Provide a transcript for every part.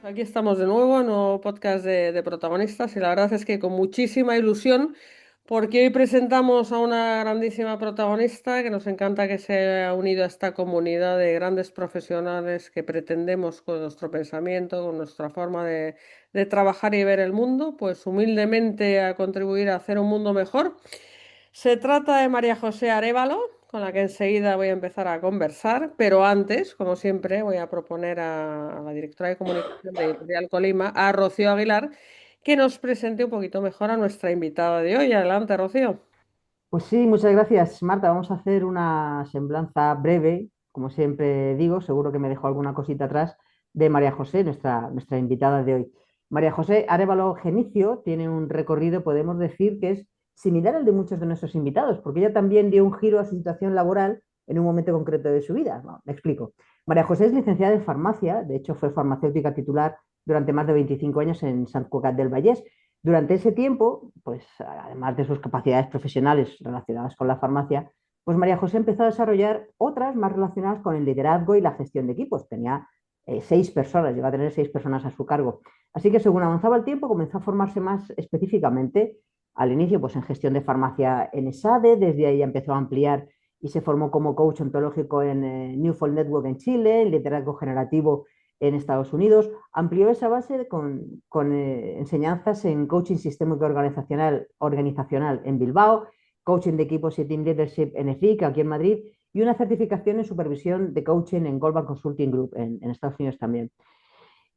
Aquí estamos de nuevo en un nuevo podcast de protagonistas y la verdad es que con muchísima ilusión porque hoy presentamos a una grandísima protagonista que nos encanta que se haya unido a esta comunidad de grandes profesionales que pretendemos con nuestro pensamiento, con nuestra forma de trabajar y ver el mundo, pues humildemente a contribuir a hacer un mundo mejor. Se trata de María José Arévalo, con la que enseguida voy a empezar a conversar, pero antes, como siempre, voy a proponer a la directora de comunicación de Editorial Colima, a Rocío Aguilar, que nos presente un poquito mejor a nuestra invitada de hoy. Adelante, Rocío. Pues sí, muchas gracias, Marta. Vamos a hacer una semblanza breve, como siempre digo, seguro que me dejó alguna cosita atrás, de María José, nuestra invitada de hoy. María José Arévalo Genicio tiene un recorrido, podemos decir, que es similar al de muchos de nuestros invitados, porque ella también dio un giro a su situación laboral en un momento concreto de su vida. Bueno, me explico. María José es licenciada en farmacia, de hecho fue farmacéutica titular durante más de 25 años en Sant Cugat del Vallès. Durante ese tiempo, pues además de sus capacidades profesionales relacionadas con la farmacia, pues María José empezó a desarrollar otras más relacionadas con el liderazgo y la gestión de equipos. Tenía 6 personas, llegó a tener 6 personas a su cargo. Así que según avanzaba el tiempo, comenzó a formarse más específicamente al inicio, pues en gestión de farmacia en ESADE, desde ahí empezó a ampliar y se formó como coach ontológico en Newfold Network en Chile, en liderazgo generativo en Estados Unidos. Amplió esa base con enseñanzas en coaching sistémico organizacional en Bilbao, coaching de equipos y team leadership en EFIC, aquí en Madrid, y una certificación en supervisión de coaching en Global Consulting Group en Estados Unidos también.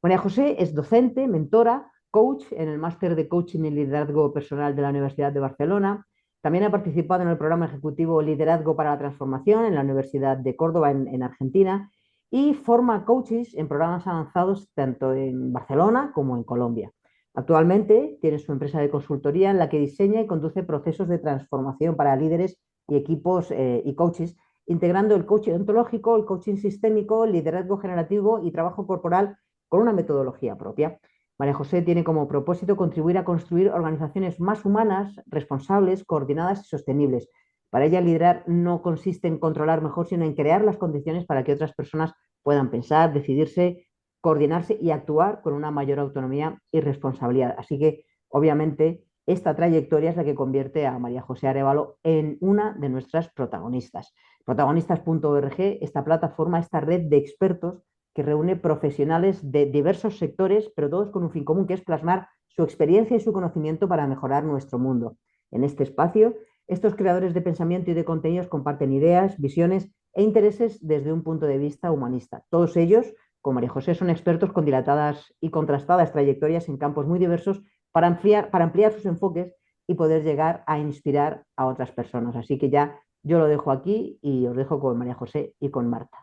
María José es docente, mentora, coach en el máster de coaching y liderazgo personal de la Universidad de Barcelona. También ha participado en el programa ejecutivo Liderazgo para la Transformación en la Universidad de Córdoba en Argentina y forma coaches en programas avanzados tanto en Barcelona como en Colombia. Actualmente tiene su empresa de consultoría en la que diseña y conduce procesos de transformación para líderes y equipos y coaches, integrando el coaching ontológico, el coaching sistémico, el liderazgo generativo y trabajo corporal con una metodología propia. María José tiene como propósito contribuir a construir organizaciones más humanas, responsables, coordinadas y sostenibles. Para ella, liderar no consiste en controlar mejor, sino en crear las condiciones para que otras personas puedan pensar, decidirse, coordinarse y actuar con una mayor autonomía y responsabilidad. Así que, obviamente, esta trayectoria es la que convierte a María José Arévalo en una de nuestras protagonistas. Protagonistas.org, esta plataforma, esta red de expertos que reúne profesionales de diversos sectores, pero todos con un fin común, que es plasmar su experiencia y su conocimiento para mejorar nuestro mundo. En este espacio, estos creadores de pensamiento y de contenidos comparten ideas, visiones e intereses desde un punto de vista humanista. Todos ellos, como María José, son expertos con dilatadas y contrastadas trayectorias en campos muy diversos para ampliar sus enfoques y poder llegar a inspirar a otras personas. Así que ya yo lo dejo aquí y os dejo con María José y con Marta.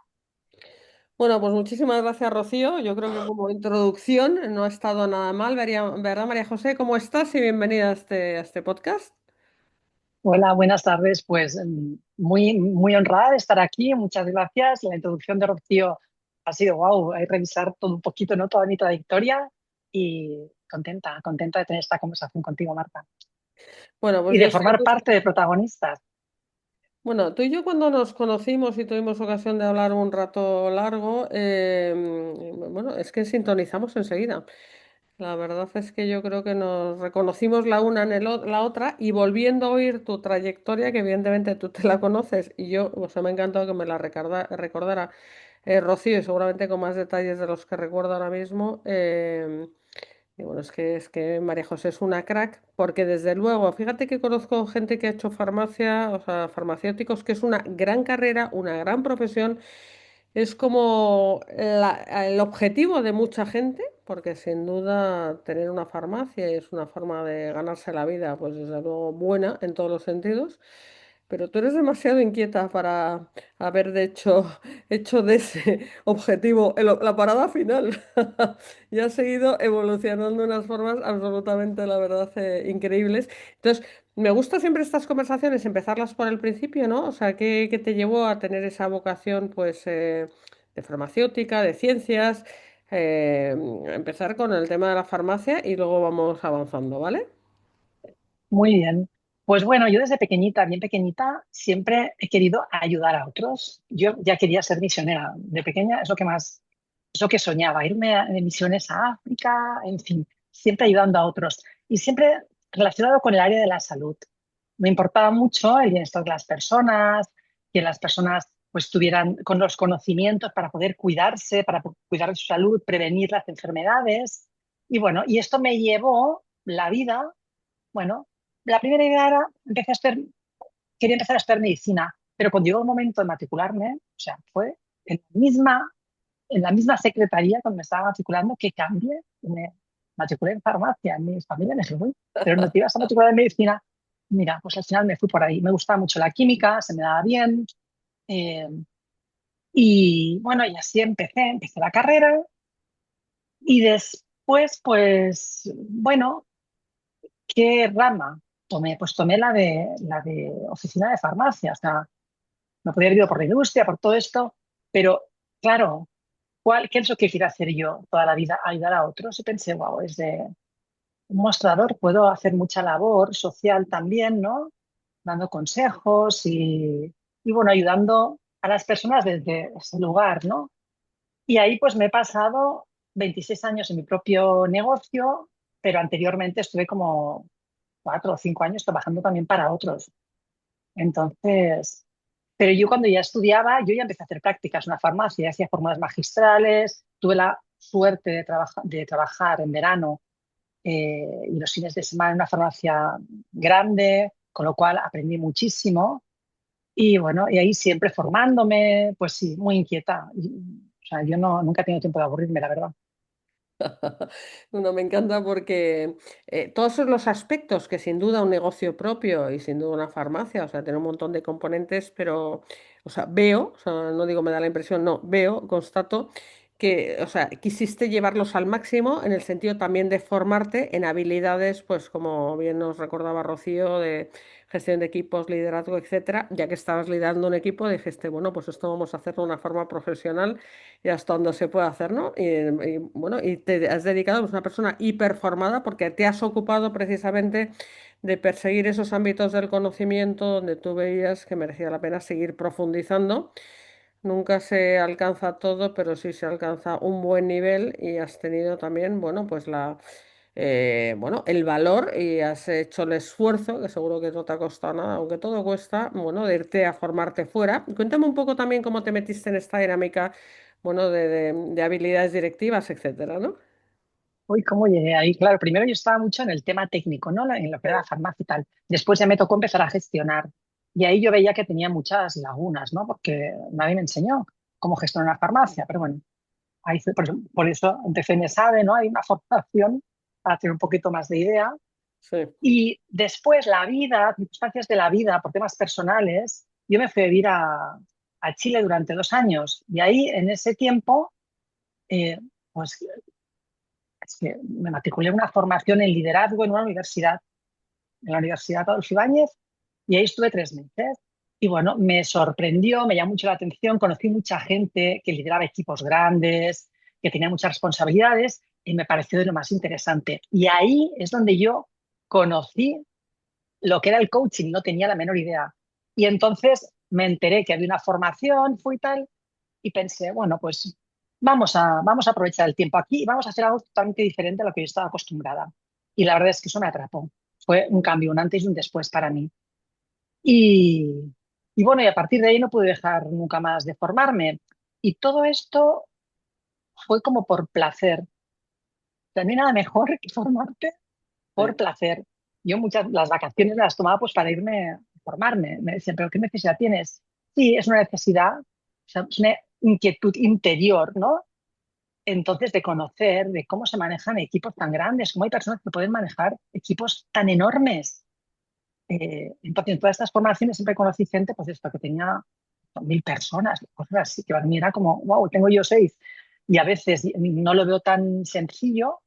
Bueno, pues muchísimas gracias, Rocío. Yo creo que como introducción no ha estado nada mal. ¿Verdad, María José? ¿Cómo estás? Y bienvenida a este podcast. Hola, buenas tardes. Pues muy, muy honrada de estar aquí. Muchas gracias. La introducción de Rocío ha sido wow. Hay que revisar todo un poquito, ¿no? Toda mi trayectoria y contenta, contenta de tener esta conversación contigo, Marta. Bueno, Y pues yo de estoy. formar parte de protagonistas. Bueno, tú y yo cuando nos conocimos y tuvimos ocasión de hablar un rato largo, bueno, es que sintonizamos enseguida. La verdad es que yo creo que nos reconocimos la una en la otra y volviendo a oír tu trayectoria, que evidentemente tú te la conoces y yo, o sea, me ha encantado que me la recordara Rocío y seguramente con más detalles de los que recuerdo ahora mismo. Y bueno, es que María José es una crack, porque desde luego, fíjate que conozco gente que ha hecho farmacia, o sea, farmacéuticos, que es una gran carrera, una gran profesión, es como el objetivo de mucha gente, porque sin duda tener una farmacia es una forma de ganarse la vida, pues desde luego buena en todos los sentidos. Pero tú eres demasiado inquieta para haber hecho de ese objetivo la parada final. Y has seguido evolucionando de unas formas absolutamente, la verdad, increíbles. Entonces, me gusta siempre estas conversaciones, empezarlas por el principio, ¿no? O sea, ¿qué te llevó a tener esa vocación, pues, de farmacéutica, de ciencias? Empezar con el tema de la farmacia y luego vamos avanzando, ¿vale? Muy bien. Pues bueno, yo desde pequeñita, bien pequeñita, siempre he querido ayudar a otros. Yo ya quería ser misionera de pequeña, es eso que soñaba, irme de misiones a África, en fin, siempre ayudando a otros y siempre relacionado con el área de la salud. Me importaba mucho el bienestar de las personas, que las personas pues tuvieran con los conocimientos para poder cuidarse, para cuidar de su salud, prevenir las enfermedades. Y bueno, y esto me llevó la vida, bueno, la primera idea era, quería empezar a estudiar medicina, pero cuando llegó el momento de matricularme, o sea, fue en en la misma secretaría cuando me estaba matriculando que cambié, me matriculé en farmacia, en mi familia me dijo, "Uy, pero no te ibas a matricular en medicina". Mira, pues al final me fui por ahí. Me gustaba mucho la química, se me daba bien. eh, y bueno, y así empecé la carrera y después, pues, bueno, ¿qué rama tomé? Pues tomé la de oficina de farmacia. O sea, me podía haber ido por la industria, por todo esto, pero claro, ¿qué es lo que quiero hacer yo toda la vida? Ayudar a otros. Y pensé, wow, es de un mostrador, puedo hacer mucha labor social también, ¿no? Dando consejos y bueno, ayudando a las personas desde ese lugar, ¿no? Y ahí pues me he pasado 26 años en mi propio negocio, pero anteriormente estuve como 4 o 5 años trabajando también para otros. Entonces, pero yo cuando ya estudiaba, yo ya empecé a hacer prácticas en una farmacia, hacía fórmulas magistrales, tuve la suerte de trabajar en verano y los fines de semana en una farmacia grande, con lo cual aprendí muchísimo. Y bueno, y ahí siempre formándome, pues sí, muy inquieta. O sea, yo no, nunca he tenido tiempo de aburrirme, la verdad. No, me encanta porque todos son los aspectos que sin duda un negocio propio y sin duda una farmacia, o sea, tiene un montón de componentes, pero, o sea, veo, o sea, no digo me da la impresión, no, veo, constato que, o sea, quisiste llevarlos al máximo en el sentido también de formarte en habilidades, pues como bien nos recordaba Rocío, de gestión de equipos, liderazgo, etcétera, ya que estabas liderando un equipo, dijiste, bueno, pues esto vamos a hacerlo de una forma profesional y hasta donde se puede hacer, ¿no? Bueno, y te has dedicado, pues una persona hiperformada porque te has ocupado precisamente de perseguir esos ámbitos del conocimiento donde tú veías que merecía la pena seguir profundizando. Nunca se alcanza todo, pero sí se alcanza un buen nivel y has tenido también, bueno, pues bueno, el valor y has hecho el esfuerzo, que seguro que no te ha costado nada, aunque todo cuesta, bueno, de irte a formarte fuera. Cuéntame un poco también cómo te metiste en esta dinámica, bueno, de habilidades directivas, etcétera, ¿no? Uy, ¿cómo llegué ahí? Claro, primero yo estaba mucho en el tema técnico, ¿no? En lo que era la farmacia y tal. Después ya me tocó empezar a gestionar. Y ahí yo veía que tenía muchas lagunas, ¿no? Porque nadie me enseñó cómo gestionar una farmacia. Pero bueno, por eso empecé en ESADE, ¿no? Hay una formación para tener un poquito más de idea. Sí. Y después la vida, circunstancias de la vida, por temas personales, yo me fui a vivir a Chile durante 2 años. Y ahí, en ese tiempo, eh, pues es que me matriculé en una formación en liderazgo en la Universidad Adolfo Ibáñez, y ahí estuve 3 meses. Y bueno, me sorprendió, me llamó mucho la atención, conocí mucha gente que lideraba equipos grandes, que tenía muchas responsabilidades, y me pareció de lo más interesante. Y ahí es donde yo conocí lo que era el coaching, no tenía la menor idea. Y entonces me enteré que había una formación, fui tal, y pensé, bueno, pues vamos a aprovechar el tiempo aquí y vamos a hacer algo totalmente diferente a lo que yo estaba acostumbrada. Y la verdad es que eso me atrapó. Fue un cambio, un antes y un después para mí. Y, y bueno, y a partir de ahí no pude dejar nunca más de formarme. Y todo esto fue como por placer. También nada mejor que formarte por Sí. placer. Yo las vacaciones las tomaba pues para irme a formarme. Me decían, ¿pero qué necesidad tienes? Sí, es una necesidad, o sea, es una inquietud interior, ¿no? Entonces, de conocer de cómo se manejan equipos tan grandes, cómo hay personas que pueden manejar equipos tan enormes. Entonces, en todas estas formaciones siempre conocí gente, pues esto, que tenía 1000 personas, cosas así, que para mí era como, wow, tengo yo 6. Y a veces no lo veo tan sencillo.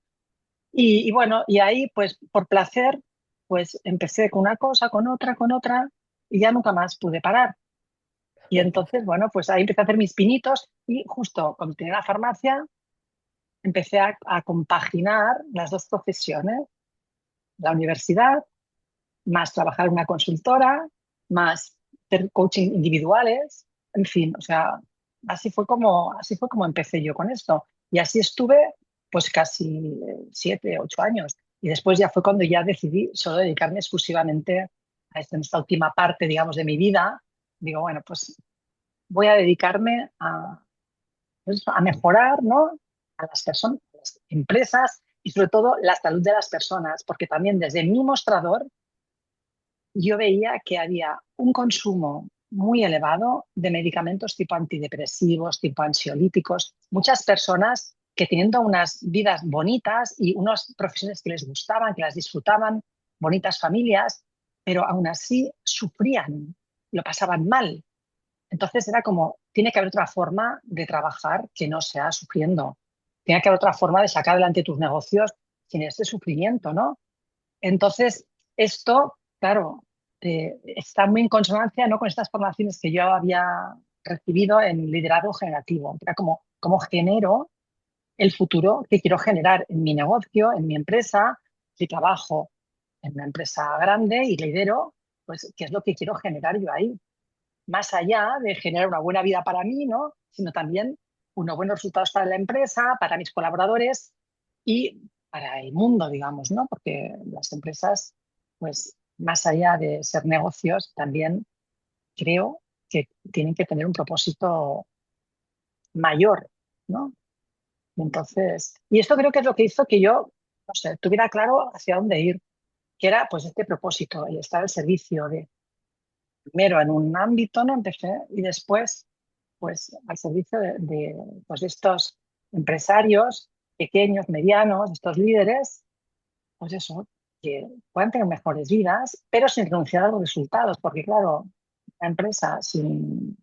Y bueno, y ahí, pues por placer, pues empecé con una cosa, con otra, y ya nunca más pude parar. Y entonces, bueno, pues ahí empecé a hacer mis pinitos y justo cuando tenía la farmacia, empecé a compaginar las dos profesiones, la universidad, más trabajar en una consultora, más hacer coaching individuales, en fin, o sea, así fue como empecé yo con esto. Y así estuve pues casi 7, 8 años. Y después ya fue cuando ya decidí solo dedicarme exclusivamente a esto, en esta última parte, digamos, de mi vida. Digo, bueno, pues voy a dedicarme pues, a mejorar, ¿no? A las personas, a las empresas y sobre todo la salud de las personas, porque también desde mi mostrador yo veía que había un consumo muy elevado de medicamentos tipo antidepresivos, tipo ansiolíticos. Muchas personas que teniendo unas vidas bonitas y unas profesiones que les gustaban, que las disfrutaban, bonitas familias, pero aún así sufrían, lo pasaban mal. Entonces era como, tiene que haber otra forma de trabajar que no sea sufriendo. Tiene que haber otra forma de sacar adelante tus negocios sin este sufrimiento, ¿no? Entonces, esto, claro, está muy en consonancia, ¿no?, con estas formaciones que yo había recibido en liderazgo generativo. Era como, cómo genero el futuro que quiero generar en mi negocio, en mi empresa, si trabajo en una empresa grande y lidero, pues qué es lo que quiero generar yo ahí. Más allá de generar una buena vida para mí, ¿no?, sino también unos buenos resultados para la empresa, para mis colaboradores y para el mundo, digamos, ¿no? Porque las empresas, pues más allá de ser negocios, también creo que tienen que tener un propósito mayor, ¿no? Entonces, y esto creo que es lo que hizo que yo, no sé, tuviera claro hacia dónde ir, que era pues este propósito, el estar al servicio de, primero en un ámbito, ¿no? Empecé y después pues al servicio pues, de estos empresarios pequeños, medianos, estos líderes, pues eso, que puedan tener mejores vidas, pero sin renunciar a los resultados, porque claro, una empresa sin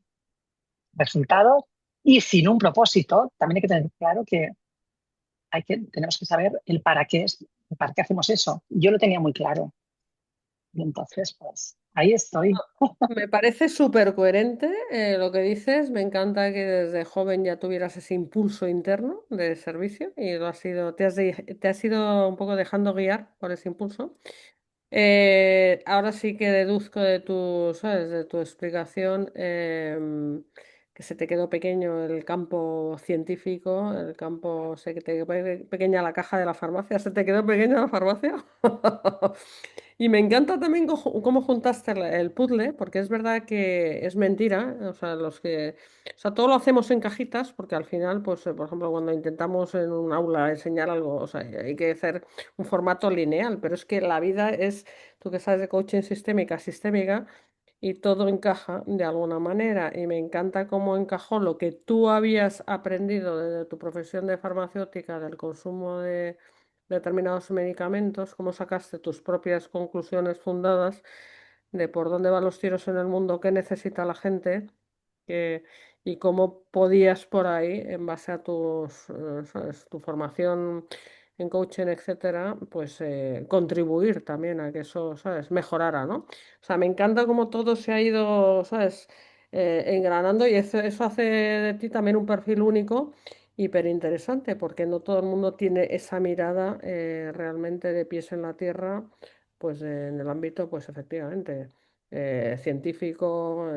resultados y sin un propósito, también hay que tener claro que tenemos que saber el para qué hacemos eso. Yo lo tenía muy claro. Y entonces, pues ahí estoy. Me parece súper coherente lo que dices. Me encanta que desde joven ya tuvieras ese impulso interno de servicio y lo has sido, te has ido un poco dejando guiar por ese impulso. Ahora sí que deduzco de tu, ¿sabes? De tu explicación que se te quedó pequeño el campo científico, el campo, sé que te quedó pequeña la caja de la farmacia, ¿se te quedó pequeña la farmacia? Y me encanta también cómo juntaste el puzzle, porque es verdad que es mentira, o sea, o sea, todo lo hacemos en cajitas, porque al final, pues, por ejemplo, cuando intentamos en un aula enseñar algo, o sea, hay que hacer un formato lineal, pero es que la vida es, tú que sabes de coaching sistémica, y todo encaja de alguna manera. Y me encanta cómo encajó lo que tú habías aprendido desde tu profesión de farmacéutica, del consumo de determinados medicamentos, cómo sacaste tus propias conclusiones fundadas de por dónde van los tiros en el mundo, qué necesita la gente que- y cómo podías por ahí, en base a ¿sabes? Tu formación en coaching, etcétera, pues contribuir también a que eso, ¿sabes?, mejorara, ¿no? O sea, me encanta cómo todo se ha ido, ¿sabes?, engranando y eso hace de ti también un perfil único, hiper interesante, porque no todo el mundo tiene esa mirada realmente de pies en la tierra, pues en el ámbito, pues efectivamente, científico.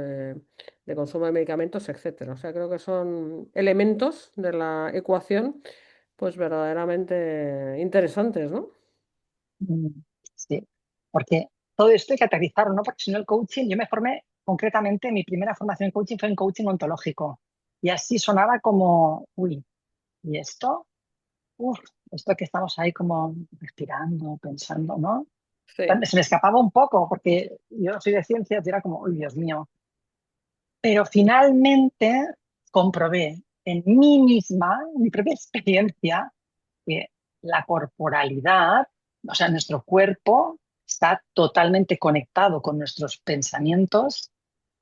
De consumo de medicamentos, etcétera. O sea, creo que son elementos de la ecuación, pues verdaderamente interesantes, ¿no? Mm, Sí, porque todo esto hay que aterrizarlo, ¿no? Porque si no el coaching, yo me formé concretamente, mi primera formación en coaching fue en coaching ontológico. Y así sonaba como, uy, ¿y esto? Uf, esto que estamos ahí como respirando, pensando, ¿no? Sí. Se me escapaba un poco porque yo no soy de ciencias y era como, uy, Dios mío. Pero finalmente comprobé en mí misma, en mi propia experiencia, que la corporalidad, o sea, nuestro cuerpo está totalmente conectado con nuestros pensamientos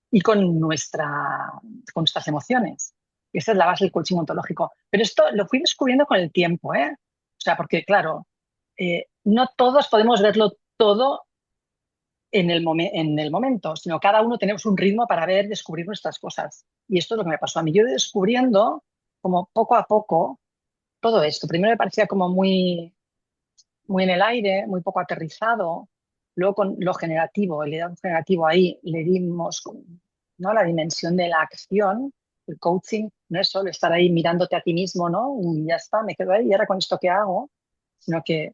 y con nuestras emociones. Y esa es la base del coaching ontológico. Pero esto lo fui descubriendo con el tiempo, ¿eh? O sea, porque claro, no todos podemos verlo todo en el momento, sino cada uno tenemos un ritmo para ver, descubrir nuestras cosas. Y esto es lo que me pasó a mí. Yo he ido descubriendo como poco a poco todo esto. Primero me parecía como muy en el aire, muy poco aterrizado. Luego con lo generativo, el liderazgo generativo ahí le dimos, ¿no?, la dimensión de la acción el coaching no es solo estar ahí mirándote a ti mismo, ¿no? Y ya está, me quedo ahí y ahora con esto qué hago, sino que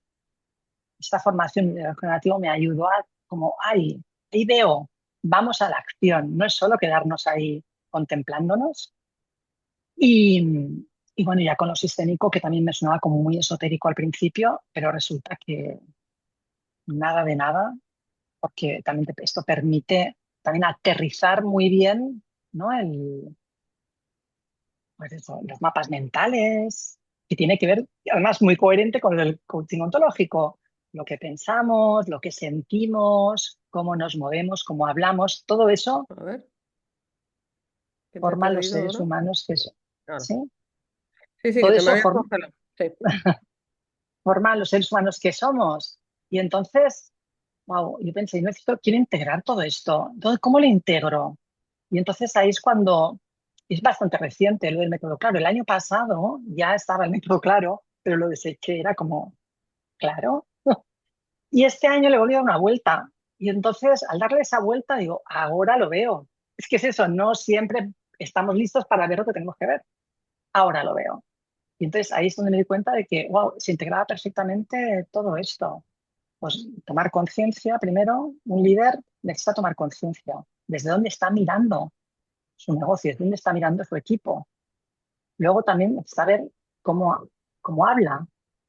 esta formación de cognitivo me ayudó a como, ay, ahí veo, vamos a la acción, no es solo quedarnos ahí contemplándonos. Y, y bueno, ya con lo sistémico, que también me sonaba como muy esotérico al principio, pero resulta que nada de nada, porque también esto permite también aterrizar muy bien, ¿no? Pues eso, los mapas mentales, que tiene que ver, y además muy coherente con el coaching ontológico, lo que pensamos, lo que sentimos, cómo nos movemos, cómo hablamos, todo eso A ver, ¿qué te he forma los perdido seres ahora? humanos que son, Claro. ¿sí? Sí, sí, Todo que te me eso había congelado. Sí, forma los seres humanos que somos. Y entonces, wow, yo pensé, yo necesito, quiero integrar todo esto. Entonces, ¿cómo lo integro? Y entonces ahí es cuando, es bastante reciente lo del método claro. El año pasado ya estaba el método claro, pero lo deseché, era como, claro. Y este año le volví a dar una vuelta. Y entonces, al darle esa vuelta, digo, ahora lo veo. Es que es eso, no siempre estamos listos para ver lo que tenemos que ver. Ahora lo veo. Y entonces ahí es donde me di cuenta de que, wow, se integraba perfectamente todo esto. Pues tomar conciencia, primero, un líder necesita tomar conciencia. ¿Desde dónde está mirando su negocio? ¿Desde dónde está mirando su equipo? Luego también saber cómo, cómo habla,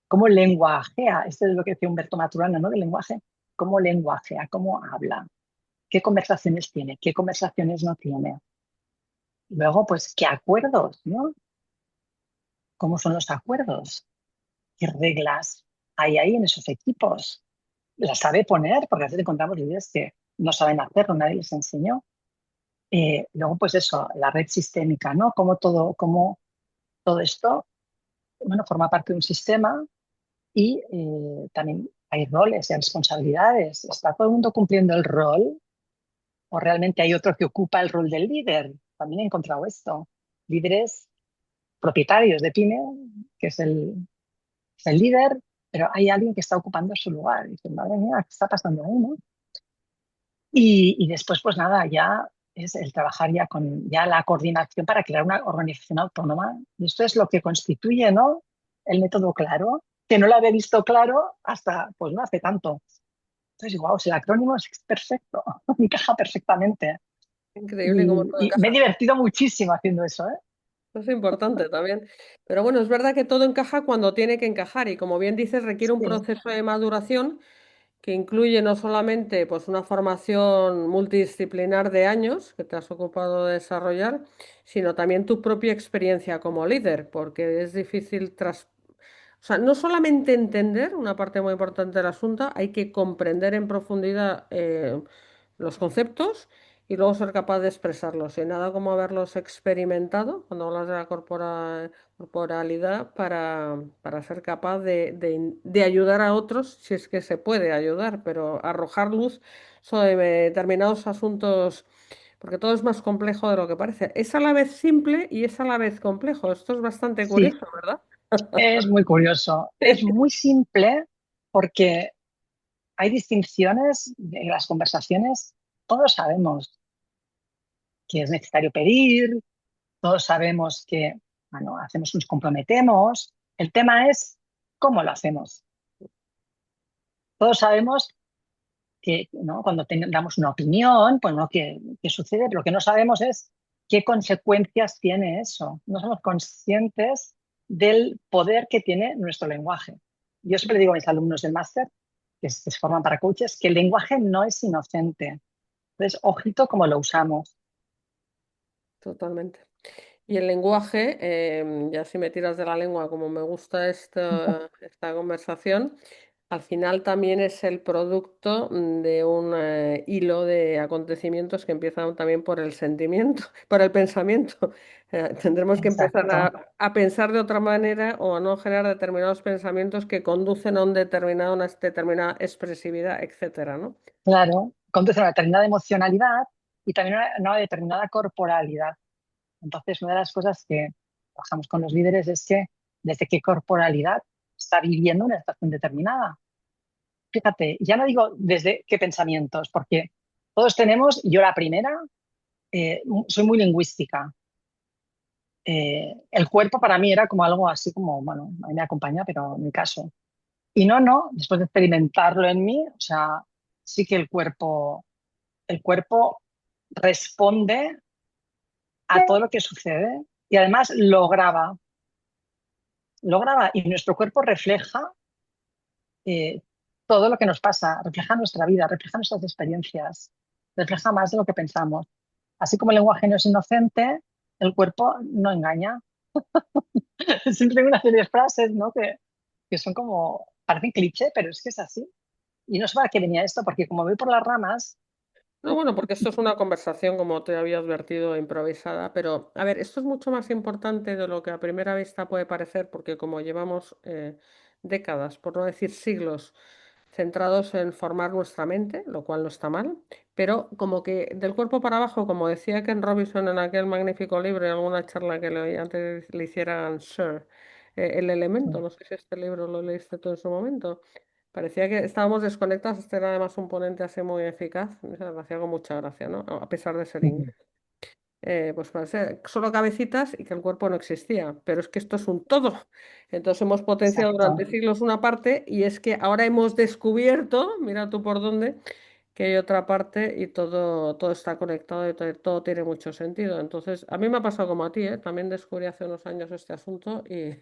cómo lenguajea. Esto es lo que decía Humberto Maturana, ¿no? Del lenguaje. Cómo lenguajea, cómo habla, qué conversaciones tiene, qué conversaciones no tiene. Luego, pues, qué acuerdos, ¿no? ¿Cómo son los acuerdos? ¿Qué reglas hay ahí en esos equipos? ¿Las sabe poner? Porque a veces encontramos líderes que no saben hacerlo, nadie les enseñó. Luego, pues eso, la red sistémica, ¿no? Cómo todo esto, bueno, forma parte de un sistema y también hay roles y responsabilidades. ¿Está todo el mundo cumpliendo el rol o realmente hay otro que ocupa el rol del líder? También he encontrado esto. Líderes propietarios de pyme, que es el líder, pero hay alguien que está ocupando su lugar. Y dicen, madre mía, ¿qué está pasando ahí, no? Y después, pues nada, ya es el trabajar ya con ya la coordinación para crear una organización autónoma. Y esto es lo que constituye, ¿no? El método claro, que no lo había visto claro hasta, pues no hace tanto. Entonces, wow, si el acrónimo es perfecto, encaja perfectamente. increíble cómo todo Y me he encaja. divertido muchísimo haciendo eso, ¿eh? Eso es importante también. Pero bueno, es verdad que todo encaja cuando tiene que encajar y como bien dices, requiere un Sí, proceso de maduración que incluye no solamente pues, una formación multidisciplinar de años que te has ocupado de desarrollar, sino también tu propia experiencia como líder, porque es difícil o sea, no solamente entender una parte muy importante del asunto, hay que comprender en profundidad los conceptos y luego ser capaz de expresarlos. Y nada como haberlos experimentado cuando hablas de la corporalidad para ser capaz de ayudar a otros, si es que se puede ayudar, pero arrojar luz sobre determinados asuntos. Porque todo es más complejo de lo que parece. Es a la vez simple y es a la vez complejo. Esto es bastante sí, curioso, ¿verdad? es muy curioso. Es muy simple porque hay distinciones en las conversaciones. Todos sabemos que es necesario pedir, todos sabemos que, bueno, hacemos, nos comprometemos. El tema es cómo lo hacemos. Todos sabemos que, ¿no? Cuando damos una opinión, pues no, ¿qué sucede? Pero lo que no sabemos es qué consecuencias tiene eso. No somos conscientes del poder que tiene nuestro lenguaje. Yo siempre le digo a mis alumnos del máster, que se forman para coaches, que el lenguaje no es inocente. Entonces, ojito cómo lo usamos. Totalmente. Y el lenguaje, ya si me tiras de la lengua, como me gusta esta conversación, al final también es el producto de un hilo de acontecimientos que empiezan también por el sentimiento, por el pensamiento. Tendremos que empezar Exacto. a pensar de otra manera o a no generar determinados pensamientos que conducen a una determinada expresividad, etcétera, ¿no? Claro, conduce a una determinada emocionalidad y también a una determinada corporalidad. Entonces, una de las cosas que trabajamos con los líderes es que desde qué corporalidad está viviendo una estación determinada. Fíjate, ya no digo desde qué pensamientos, porque todos tenemos, yo la primera, soy muy lingüística. el cuerpo para mí era como algo así como, bueno, a mí me acompaña, pero en mi caso. Y no, después de experimentarlo en mí, o sea, sí que el cuerpo responde a todo lo que sucede y además lo graba y nuestro cuerpo refleja eh, todo lo que nos pasa, refleja nuestra vida, refleja nuestras experiencias, refleja más de lo que pensamos. Así como el lenguaje no es inocente, el cuerpo no engaña. Siempre tengo una serie de frases, ¿no? Que son como, parecen cliché, pero es que es así. Y no sé para qué venía esto, porque como voy por las ramas, No, bueno, porque esto es una conversación, como te había advertido, improvisada, pero a ver, esto es mucho más importante de lo que a primera vista puede parecer, porque como llevamos décadas, por no decir siglos, centrados en formar nuestra mente, lo cual no está mal, pero como que del cuerpo para abajo, como decía Ken Robinson en aquel magnífico libro, en alguna charla que le oí antes le hicieran Sir, El elemento, no sé si este libro lo leíste tú en su momento. Parecía que estábamos desconectados, este era además un ponente así muy eficaz, me hacía con mucha gracia, ¿no? A pesar de ser inglés. Pues parece solo cabecitas y que el cuerpo no existía, pero es que esto es un todo. Entonces hemos potenciado durante exacto. siglos una parte y es que ahora hemos descubierto, mira tú por dónde, que hay otra parte y todo está conectado y todo tiene mucho sentido. Entonces, a mí me ha pasado como a ti, ¿eh? También descubrí hace unos años este asunto y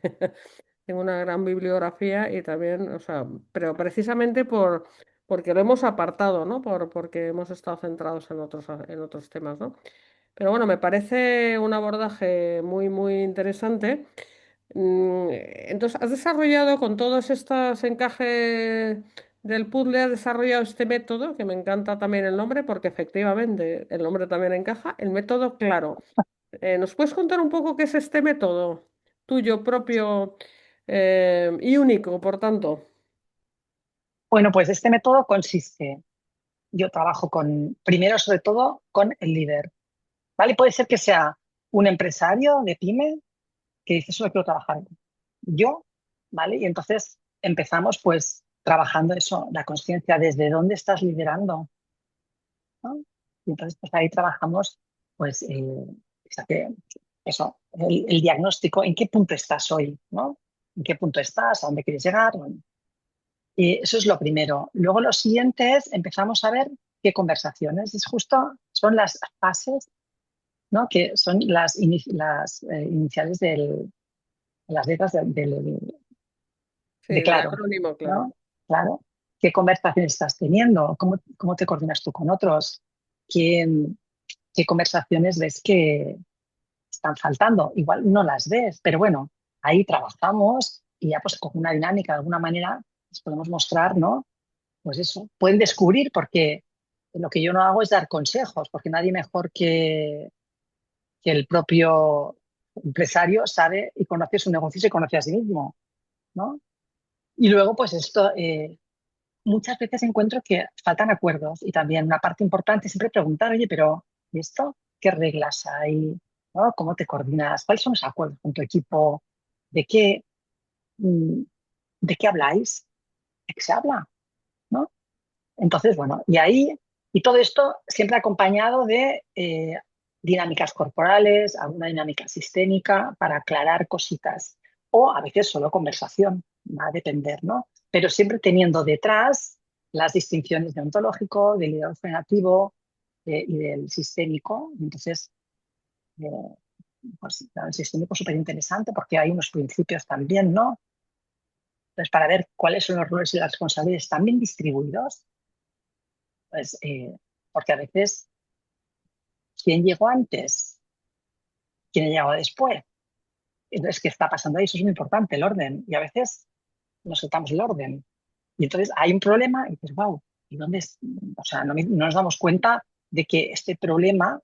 tengo una gran bibliografía y también, o sea, pero precisamente porque lo hemos apartado, ¿no? Porque hemos estado centrados en otros temas, ¿no? Pero bueno, me parece un abordaje muy, muy interesante. Entonces, has desarrollado con todos estos encajes del puzzle, has desarrollado este método, que me encanta también el nombre, porque efectivamente el nombre también encaja. El método, claro. ¿Nos puedes contar un poco qué es este método tuyo propio y único, por tanto? Bueno, pues este método consiste, yo trabajo primero sobre todo con el líder, ¿vale? Puede ser que sea un empresario de pyme que dice, solo quiero trabajar yo, ¿vale? Y entonces empezamos pues trabajando eso, la conciencia, desde dónde estás liderando, ¿no? Y entonces pues ahí trabajamos pues o sea, eso, el diagnóstico, en qué punto estás hoy, ¿no? ¿En qué punto estás? ¿A dónde quieres llegar? Bueno, y eso es lo primero. Luego lo siguiente es empezamos a ver qué conversaciones. Es justo, son las fases, ¿no? Que son las iniciales las letras Sí, de del claro, acrónimo, claro. ¿no? Claro. ¿Qué conversaciones estás teniendo? ¿Cómo te coordinas tú con otros? ¿Qué, qué conversaciones ves que están faltando? Igual no las ves, pero bueno, ahí trabajamos y ya pues con una dinámica de alguna manera les podemos mostrar, ¿no? Pues eso, pueden descubrir porque lo que yo no hago es dar consejos, porque nadie mejor que el propio empresario sabe y conoce su negocio y se conoce a sí mismo, ¿no? Y luego, pues esto, muchas veces encuentro que faltan acuerdos y también una parte importante es siempre preguntar, oye, pero ¿y esto qué reglas hay? ¿No? ¿Cómo te coordinas? ¿Cuáles son los acuerdos con tu equipo? ¿De qué, mm, de qué habláis? ¿De qué se habla? ¿No? Entonces, bueno, y ahí, y todo esto siempre acompañado de dinámicas corporales, alguna dinámica sistémica para aclarar cositas, o a veces solo conversación, va a depender, ¿no? Pero siempre teniendo detrás las distinciones de ontológico, del liderazgo negativo y del sistémico. Entonces, eh, pues el sistémico es súper interesante porque hay unos principios también, ¿no? Entonces, para ver cuáles son los roles y las responsabilidades también distribuidos, pues, porque a veces, ¿quién llegó antes? ¿Quién ha llegado después? Entonces, ¿qué está pasando ahí? Eso es muy importante, el orden. Y a veces nos saltamos el orden. Y entonces hay un problema y dices, wow, ¿y dónde es? O sea, no nos damos cuenta de que este problema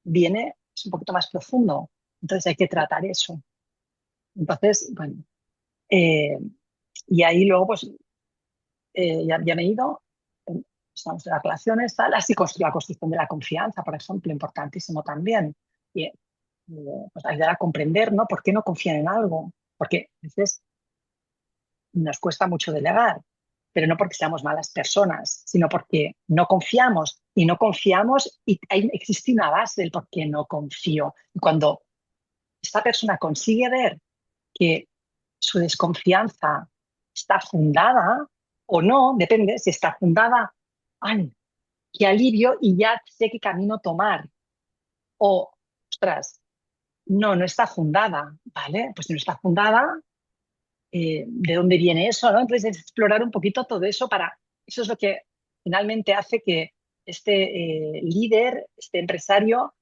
es un poquito más profundo. Entonces hay que tratar eso. Entonces, bueno, eh, y ahí luego, pues, ya me he ido, estamos en las relaciones, tal, así la construcción de la confianza, por ejemplo, importantísimo también. Y, pues ayudar a comprender, ¿no? ¿Por qué no confían en algo? Porque a veces nos cuesta mucho delegar, pero no porque seamos malas personas, sino porque no confiamos y no confiamos y existe una base del por qué no confío. Y cuando esta persona consigue ver que su desconfianza está fundada o no, depende, si está fundada, ¡ay, qué alivio! Y ya sé qué camino tomar. O, ostras, no está fundada, ¿vale? Pues si no está fundada, ¿de dónde viene eso, no? Entonces, es explorar un poquito todo eso para, eso es lo que finalmente hace que este líder, este empresario,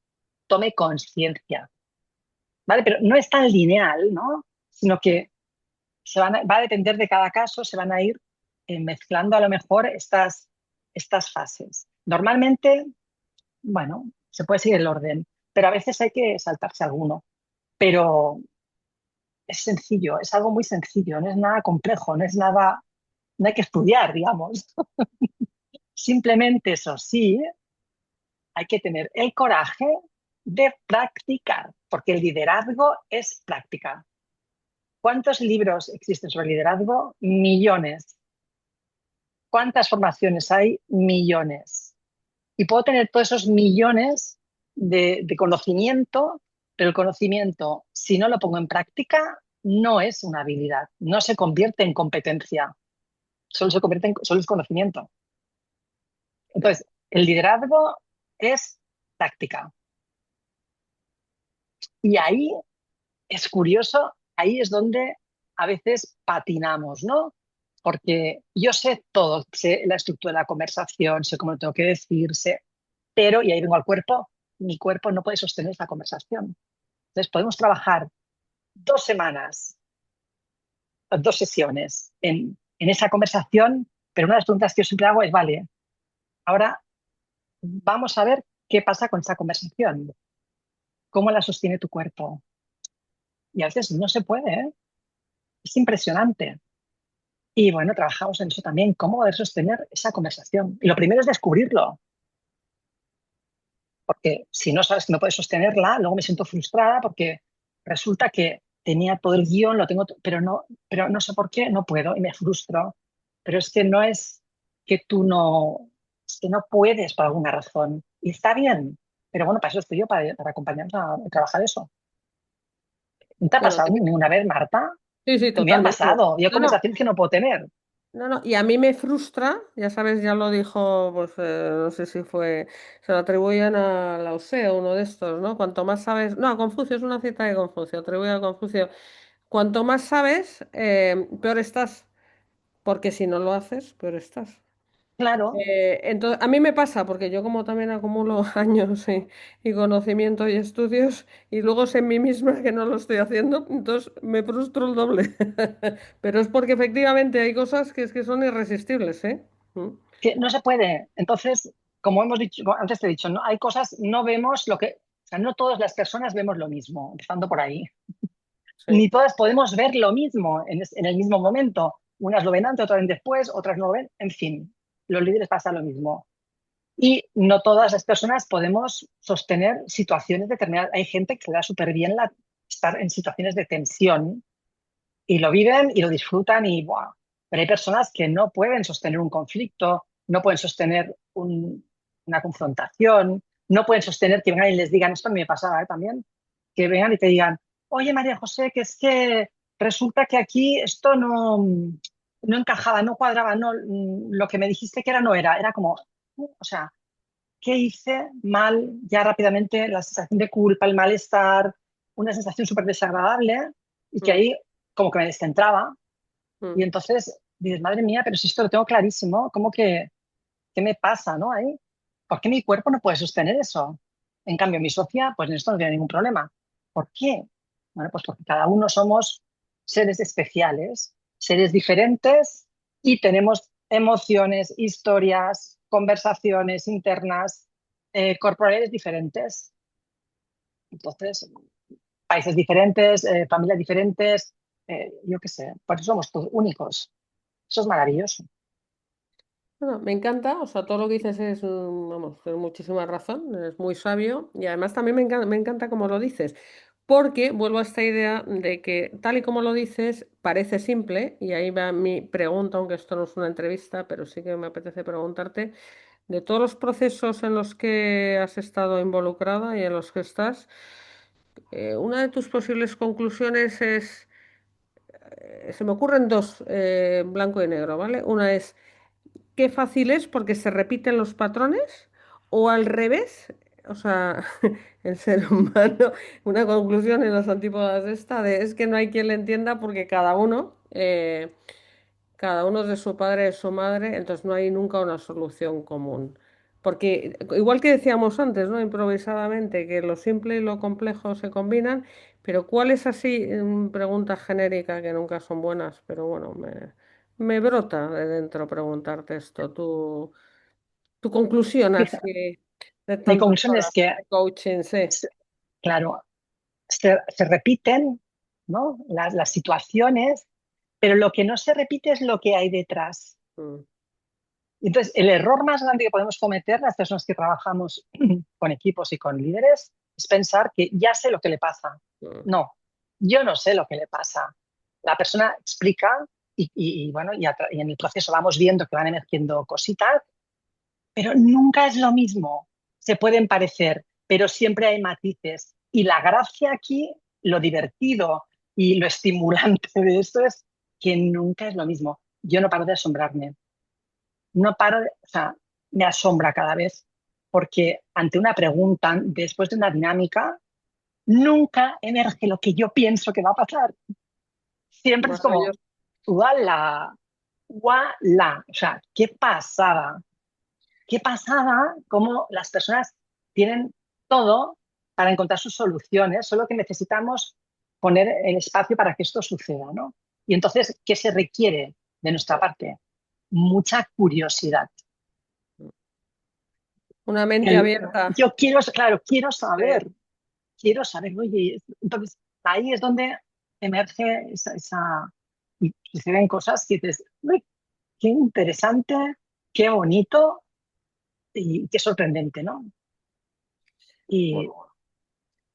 tome conciencia, ¿vale? Pero no es tan lineal, ¿no? Sino que va a depender de cada caso, se van a ir mezclando a lo mejor estas fases. Normalmente, bueno, se puede seguir el orden, pero a veces hay que saltarse alguno. Pero es sencillo, es algo muy sencillo, no es nada complejo, no es nada, no hay que estudiar, digamos. Simplemente eso sí, hay que tener el coraje de practicar, porque el liderazgo es práctica. ¿Cuántos libros existen sobre liderazgo? Millones. ¿Cuántas formaciones hay? Millones. Y puedo tener todos esos millones de conocimiento, pero el conocimiento, si no lo pongo en práctica, no es una habilidad, no se convierte en competencia, solo es conocimiento. Entonces, el liderazgo es táctica. Y ahí es curioso, ahí es donde a veces patinamos, ¿no? Porque yo sé todo, sé la estructura de la conversación, sé cómo lo tengo que decir, sé, pero, y ahí vengo al cuerpo, mi cuerpo no puede sostener esta conversación. Entonces podemos trabajar 2 semanas, 2 sesiones en esa conversación, pero una de las preguntas que yo siempre hago es, vale, ahora vamos a ver qué pasa con esa conversación, cómo la sostiene tu cuerpo. Y a veces no se puede, ¿eh? Es impresionante. Y bueno, trabajamos en eso también, cómo poder sostener esa conversación. Y lo primero es descubrirlo, porque si no sabes que no puedes sostenerla, luego me siento frustrada porque resulta que tenía todo el guión, lo tengo, pero no sé por qué, no puedo y me frustro. Pero es que no es que tú no, es que no puedes por alguna razón. Y está bien, pero bueno, para eso estoy yo, para acompañarnos a trabajar eso. ¿No te ha Bueno, pasado ninguna vez, Marta? sí, sí, A mí me ha totalmente. pasado. Yo No, no, conversaciones que no puedo tener. no, no, y a mí me frustra, ya sabes, ya lo dijo, pues no sé si fue, se lo atribuyen a Lao Tse, uno de estos, ¿no? Cuanto más sabes, no, a Confucio, es una cita de Confucio, atribuye a Confucio, cuanto más sabes, peor estás, porque si no lo haces, peor estás. Claro. Entonces, a mí me pasa, porque yo como también acumulo años y conocimiento y estudios, y luego sé en mí misma que no lo estoy haciendo, entonces me frustro el doble. Pero es porque efectivamente hay cosas que es que son irresistibles, ¿eh? Mm, Que no se puede. Entonces, como hemos dicho, como antes te he dicho, no, hay cosas, no vemos lo que, o sea, no todas las personas vemos lo mismo, empezando por ahí. sí. Ni todas podemos ver lo mismo en el mismo momento. Unas lo ven antes, otras ven después, otras no lo ven. En fin, los líderes pasa lo mismo. Y no todas las personas podemos sostener situaciones determinadas. Hay gente que le da súper bien estar en situaciones de tensión y lo viven y lo disfrutan y ¡buah! Pero hay personas que no pueden sostener un conflicto, no pueden sostener una confrontación, no pueden sostener que vengan y les digan, esto a mí me pasaba también, que vengan y te digan, oye María José, que es que resulta que aquí esto no encajaba, no cuadraba, no, lo que me dijiste que era no era, era como, o sea, ¿qué hice mal? Ya rápidamente la sensación de culpa, el malestar, una sensación súper desagradable y que Mm, ahí como que me descentraba y mm. entonces dices, madre mía, pero si esto lo tengo clarísimo, ¿cómo que qué me pasa, no? Ahí, ¿por qué mi cuerpo no puede sostener eso? En cambio, mi socia, pues en esto no tiene ningún problema. ¿Por qué? Bueno, pues porque cada uno somos seres especiales, seres diferentes y tenemos emociones, historias, conversaciones internas, corporales diferentes. Entonces, países diferentes, familias diferentes, yo qué sé, por eso somos todos únicos. Eso es maravilloso. Bueno, me encanta, o sea, todo lo que dices es, vamos, tienes muchísima razón, es muy sabio y además también me encanta cómo lo dices, porque vuelvo a esta idea de que tal y como lo dices parece simple y ahí va mi pregunta, aunque esto no es una entrevista, pero sí que me apetece preguntarte, de todos los procesos en los que has estado involucrada y en los que estás, una de tus posibles conclusiones es, se me ocurren dos, blanco y negro, ¿vale? Una es, qué fácil es porque se repiten los patrones, o al revés, o sea, el ser humano, una conclusión en las antípodas de esta, de es que no hay quien le entienda porque cada uno es de su padre, de su madre, entonces no hay nunca una solución común. Porque igual que decíamos antes, ¿no? Improvisadamente, que lo simple y lo complejo se combinan, pero ¿cuál es así? Pregunta genérica que nunca son buenas, pero bueno, me brota de dentro preguntarte esto. Tu conclusión Fíjate, así de mi tantas conclusión es horas que, de coaching, sí. claro, se repiten, ¿no? Las situaciones, pero lo que no se repite es lo que hay detrás. Mm, Entonces, el error más grande que podemos cometer las personas que trabajamos con equipos y con líderes es pensar que ya sé lo que le pasa. mm. No, yo no sé lo que le pasa. La persona explica bueno, y en el proceso vamos viendo que van emergiendo cositas, pero nunca es lo mismo. Se pueden parecer, pero siempre hay matices. Y la gracia aquí, lo divertido y lo estimulante de esto es que nunca es lo mismo. Yo no paro de asombrarme. No paro, o sea, me asombra cada vez porque ante una pregunta, después de una dinámica, nunca emerge lo que yo pienso que va a pasar. Siempre es como, Maravilloso. ¡wala! ¡Wala! O sea, qué pasada. Qué pasada cómo las personas tienen todo para encontrar sus soluciones, solo que necesitamos poner el espacio para que esto suceda, ¿no? Y entonces, ¿qué se requiere de nuestra parte? Mucha curiosidad. Una mente abierta. Yo quiero, claro, Sí. quiero saber, oye, entonces ahí es donde emerge y suceden cosas que dices, uy, qué interesante, qué bonito y qué sorprendente, ¿no? Y sí,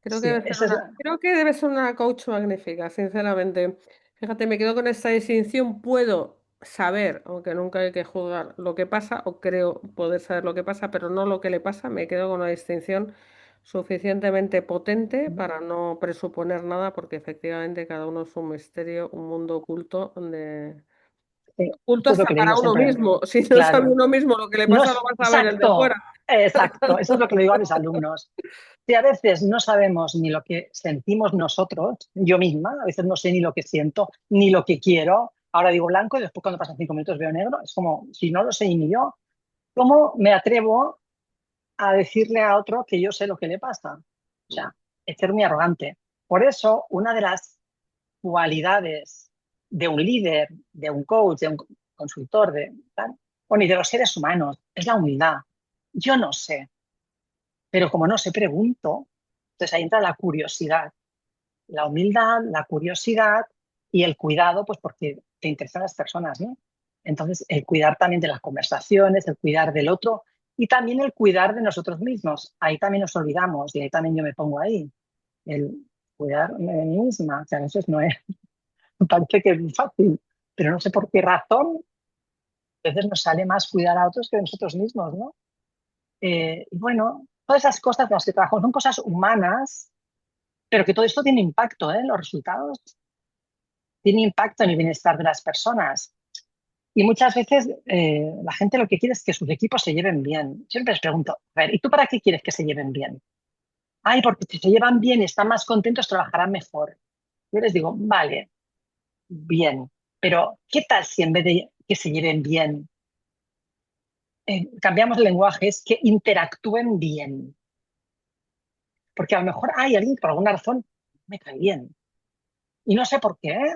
eso es, Creo que debe ser una coach magnífica, sinceramente. Fíjate, me quedo con esta distinción. Puedo saber, aunque nunca hay que juzgar lo que pasa, o creo poder saber lo que pasa, pero no lo que le pasa. Me quedo con una distinción suficientemente potente para no presuponer nada, porque efectivamente cada uno es un misterio, un mundo oculto, donde oculto esto es lo hasta que le para digo uno siempre. mismo. Si no sabe Claro, uno mismo lo que le no pasa, lo es va a saber el de fuera. exacto, exacto, eso es lo que le digo a mis alumnos. Si a veces no sabemos ni lo que sentimos nosotros, yo misma, a veces no sé ni lo que siento, ni lo que quiero. Ahora digo blanco y después cuando pasan 5 minutos veo negro. Es como, si no lo sé ni yo, ¿cómo me atrevo a decirle a otro que yo sé lo que le pasa? O sea, es ser muy arrogante. Por eso, una de las cualidades de un líder, de un coach, de un consultor, de tal, bueno, y de los seres humanos, es la humildad. Yo no sé, pero como no sé, pregunto. Entonces ahí entra la curiosidad, la humildad, la curiosidad y el cuidado, pues porque te interesan las personas, ¿no? Entonces, el cuidar también de las conversaciones, el cuidar del otro y también el cuidar de nosotros mismos. Ahí también nos olvidamos y ahí también yo me pongo ahí, el cuidar de mí misma, que a veces no es, me parece que es muy fácil, pero no sé por qué razón a veces nos sale más cuidar a otros que a nosotros mismos, ¿no? Y bueno, todas esas cosas con las que trabajamos son cosas humanas, pero que todo esto tiene impacto, ¿eh? Los resultados tienen impacto en el bienestar de las personas. Y muchas veces la gente lo que quiere es que sus equipos se lleven bien. Siempre les pregunto, a ver, ¿y tú para qué quieres que se lleven bien? Ay, porque si se llevan bien y están más contentos, trabajarán mejor. Yo les digo, vale, bien, pero ¿qué tal si en vez de que se lleven bien, cambiamos el lenguaje, es que interactúen bien? Porque a lo mejor hay alguien que por alguna razón me cae bien. Y no sé por qué, ¿eh?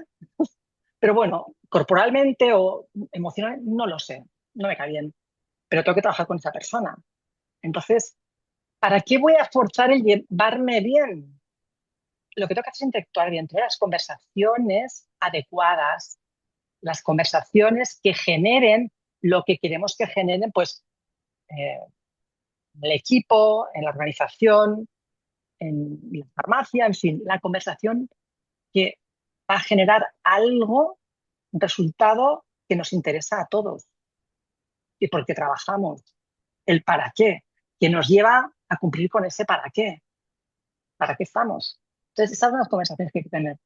Pero bueno, corporalmente o emocionalmente, no lo sé, no me cae bien. Pero tengo que trabajar con esa persona. Entonces, ¿para qué voy a forzar el llevarme bien? Lo que tengo que hacer es interactuar bien, tener las conversaciones adecuadas, las conversaciones que generen lo que queremos que generen, pues, en el equipo, en la organización, en la farmacia, en fin, la conversación que va a generar algo, un resultado que nos interesa a todos y por qué trabajamos, el para qué, que nos lleva a cumplir con ese para qué estamos. Entonces, esas son las conversaciones que hay que tener.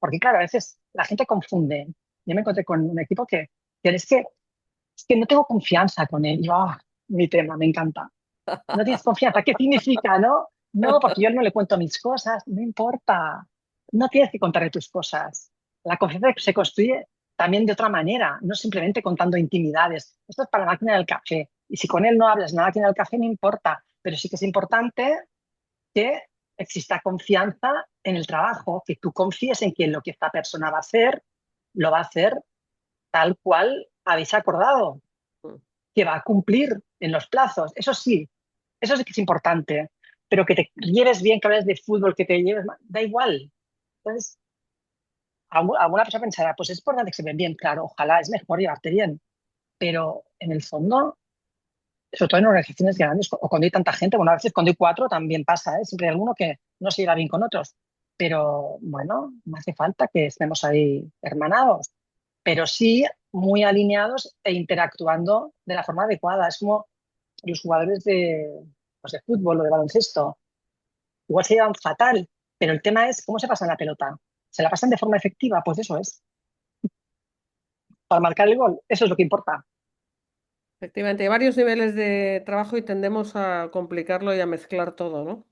Porque, claro, a veces la gente confunde. Yo me encontré con un equipo que es que no tengo confianza con él. Y yo, mi tema, me encanta. No tienes confianza. ¿Qué significa, no? No, porque yo no le cuento mis cosas. No importa. No tienes que contarle tus cosas. La confianza se construye también de otra manera, no simplemente contando intimidades. Esto es para la máquina del café. Y si con él no hablas en la máquina del café, no importa. Pero sí que es importante que exista confianza en el trabajo, que tú confíes en que lo que esta persona va a hacer, lo va a hacer tal cual habéis acordado, que va a cumplir en los plazos. Eso sí que es importante, pero que te lleves bien, que hables de fútbol, que te lleves mal, da igual. Entonces, alguna persona pensará, pues es importante que se ven bien, claro, ojalá es mejor llevarte bien, pero en el fondo, sobre todo en organizaciones grandes o cuando hay tanta gente, bueno, a veces cuando hay cuatro también pasa, ¿eh? Siempre hay alguno que no se lleva bien con otros, pero bueno, no hace falta que estemos ahí hermanados, pero sí muy alineados e interactuando de la forma adecuada. Es como los jugadores pues de fútbol o de baloncesto. Igual se llevan fatal, pero el tema es cómo se pasan la pelota. ¿Se la pasan de forma efectiva? Pues eso es, para marcar el gol. Eso es lo que importa. Efectivamente, hay varios niveles de trabajo y tendemos a complicarlo y a mezclar todo, ¿no?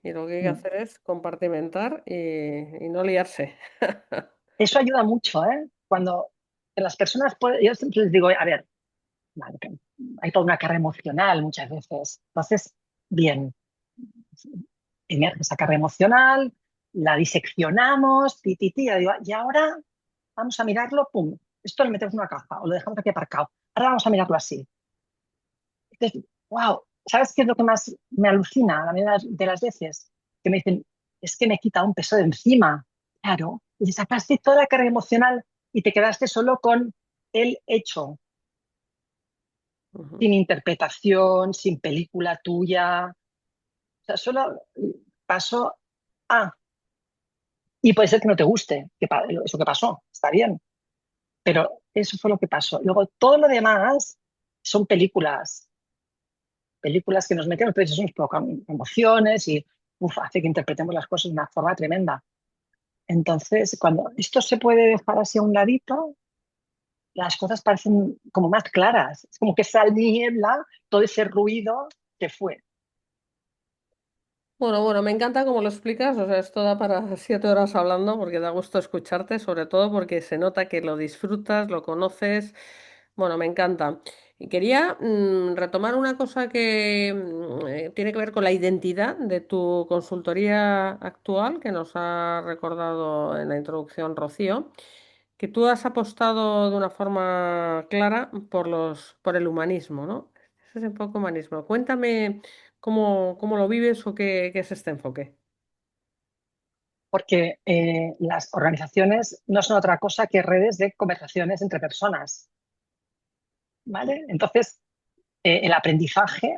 Y lo que hay que Mm. hacer es compartimentar y no liarse. Eso ayuda mucho, ¿eh? Cuando las personas pueden, yo siempre les digo, a ver, vale, que hay toda una carga emocional muchas veces. Entonces, bien, emerge esa carga emocional, la diseccionamos, y ahora vamos a mirarlo, pum, esto lo metemos en una caja o lo dejamos aquí aparcado. Ahora vamos a mirarlo así. Entonces, wow, ¿sabes qué es lo que más me alucina la mayoría de las veces? Que me dicen, es que me he quitado un peso de encima. Claro, y sacaste toda la carga emocional y te quedaste solo con el hecho, Ujú. sin interpretación, sin película tuya. O sea, solo pasó a. Y puede ser que no te guste eso que pasó, está bien, pero eso fue lo que pasó. Luego, todo lo demás son películas que nos metemos, pero eso nos provocan emociones y hace que interpretemos las cosas de una forma tremenda. Entonces, cuando esto se puede dejar así a un ladito, las cosas parecen como más claras. Es como que esa niebla, todo ese ruido se fue. Bueno, me encanta cómo lo explicas, o sea, esto da para 7 horas hablando porque da gusto escucharte, sobre todo porque se nota que lo disfrutas, lo conoces, bueno, me encanta. Y quería retomar una cosa que tiene que ver con la identidad de tu consultoría actual, que nos ha recordado en la introducción Rocío, que tú has apostado de una forma clara por el humanismo, ¿no? Ese es un poco humanismo. Cuéntame. ¿Cómo lo vives o qué es este enfoque? Porque las organizaciones no son otra cosa que redes de conversaciones entre personas, ¿vale? Entonces, el aprendizaje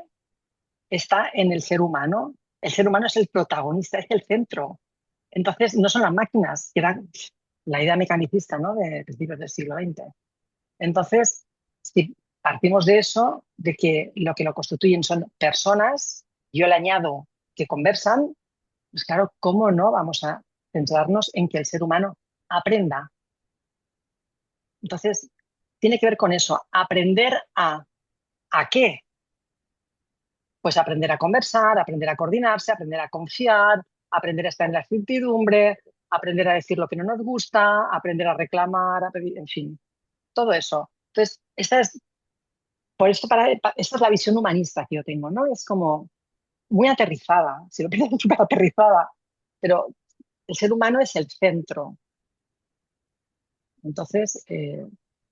está en el ser humano. El ser humano es el protagonista, es el centro. Entonces, no son las máquinas, que era la idea mecanicista, ¿no? De principios del siglo XX. Entonces, si partimos de eso, de que lo constituyen son personas, yo le añado que conversan, pues claro, ¿cómo no vamos a centrarnos en que el ser humano aprenda? Entonces, tiene que ver con eso, aprender ¿a qué? Pues aprender a conversar, aprender a coordinarse, aprender a confiar, aprender a estar en la incertidumbre, aprender a decir lo que no nos gusta, aprender a reclamar, en fin, todo eso. Entonces, por esto esta es la visión humanista que yo tengo, ¿no? Es como muy aterrizada, si lo piensas, súper aterrizada, pero el ser humano es el centro. Entonces,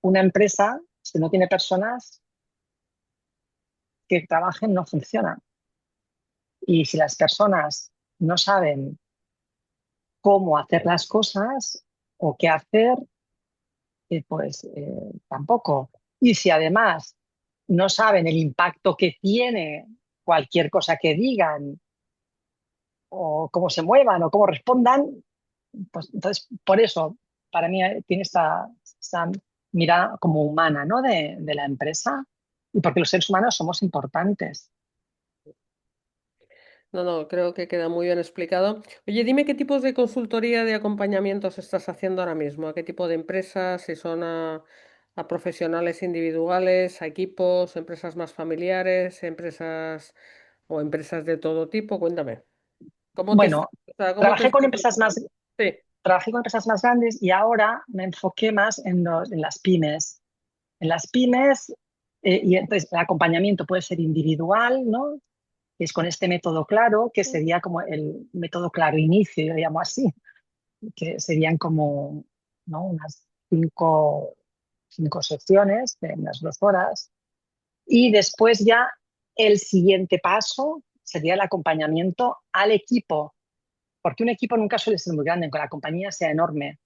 una empresa, si no tiene personas que trabajen, no funciona. Y si las personas no saben cómo hacer las cosas o qué hacer, pues tampoco. Y si además no saben el impacto que tiene cualquier cosa que digan o cómo se muevan o cómo respondan, pues entonces por eso para mí tiene esta mirada como humana, ¿no? de la empresa y porque los seres humanos somos importantes. No, no, creo que queda muy bien explicado. Oye, dime qué tipos de consultoría de acompañamientos estás haciendo ahora mismo, a qué tipo de empresas, si son a profesionales individuales, a equipos, empresas más familiares, empresas o empresas de todo tipo. Cuéntame, ¿cómo te, Bueno, o sea, cómo te trabajé con estás empresas más, enfocando? Sí. trabajé con empresas más grandes y ahora me enfoqué más en las pymes. En las pymes, y entonces el acompañamiento puede ser individual, ¿no? Que es con este método claro, que sería como el método claro inicio, yo lo llamo así, que serían como, ¿no? Unas cinco sesiones de unas 2 horas. Y después ya el siguiente paso sería el acompañamiento al equipo, porque un equipo nunca suele ser muy grande, aunque la compañía sea enorme.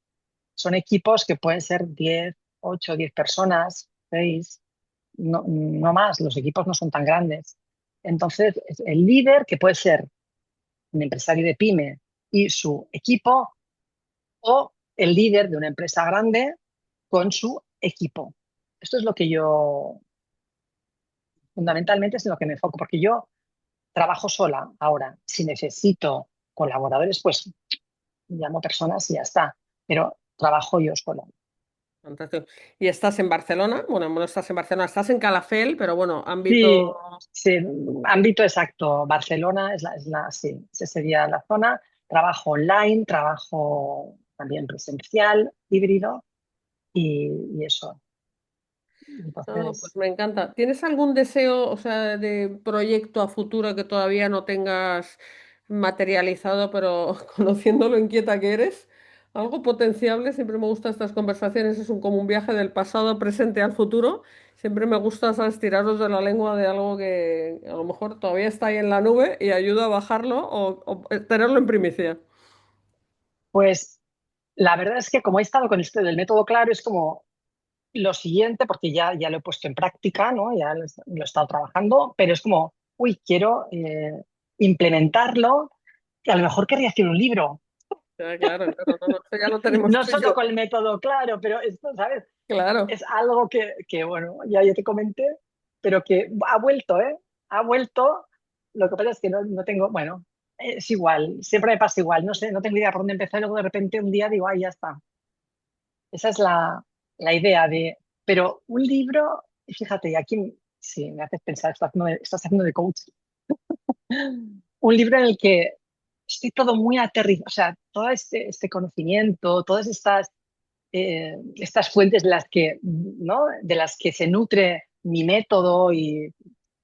Son equipos que pueden ser 10, 8, 10 personas, 6, no, no más, los equipos no son tan grandes. Entonces, el líder, que puede ser un empresario de pyme y su equipo, o el líder de una empresa grande con su equipo. Esto es lo que yo, fundamentalmente, es en lo que me enfoco, porque yo trabajo sola ahora. Si necesito colaboradores, pues llamo personas y ya está. Pero trabajo yo sola. Fantástico. ¿Y estás en Barcelona? Bueno, no estás en Barcelona, estás en Calafell, pero bueno, ámbito. Sí, sí, ámbito exacto. Barcelona sí, esa sería la zona. Trabajo online, trabajo también presencial, híbrido y eso. No, pues Entonces, me encanta. ¿Tienes algún deseo, o sea, de proyecto a futuro que todavía no tengas materializado, pero conociendo lo inquieta que eres? Algo potenciable, siempre me gustan estas conversaciones, es como un viaje del pasado, presente al futuro. Siempre me gusta, ¿sabes?, tiraros de la lengua de algo que a lo mejor todavía está ahí en la nube y ayuda a bajarlo o tenerlo en primicia. pues la verdad es que como he estado con esto del método claro, es como lo siguiente, porque ya lo he puesto en práctica, ¿no? Ya lo he estado trabajando, pero es como, uy, quiero implementarlo, que a lo mejor querría hacer un libro. Ya, claro, claro, no, no, eso ya lo tenemos No tú y solo yo. con el método claro, pero esto, ¿sabes? Claro. Es algo que, bueno, ya te comenté, pero que ha vuelto, ¿eh? Ha vuelto. Lo que pasa es que no tengo, bueno, es igual, siempre me pasa igual, no sé, no tengo idea por dónde empezar y luego de repente un día digo, ay, ya está. Esa es la idea de, pero un libro, fíjate, y aquí sí, me haces pensar, estás haciendo de coach, un libro en el que estoy todo muy aterrizado, o sea, todo este conocimiento, todas estas fuentes de las que, ¿no? De las que se nutre mi método y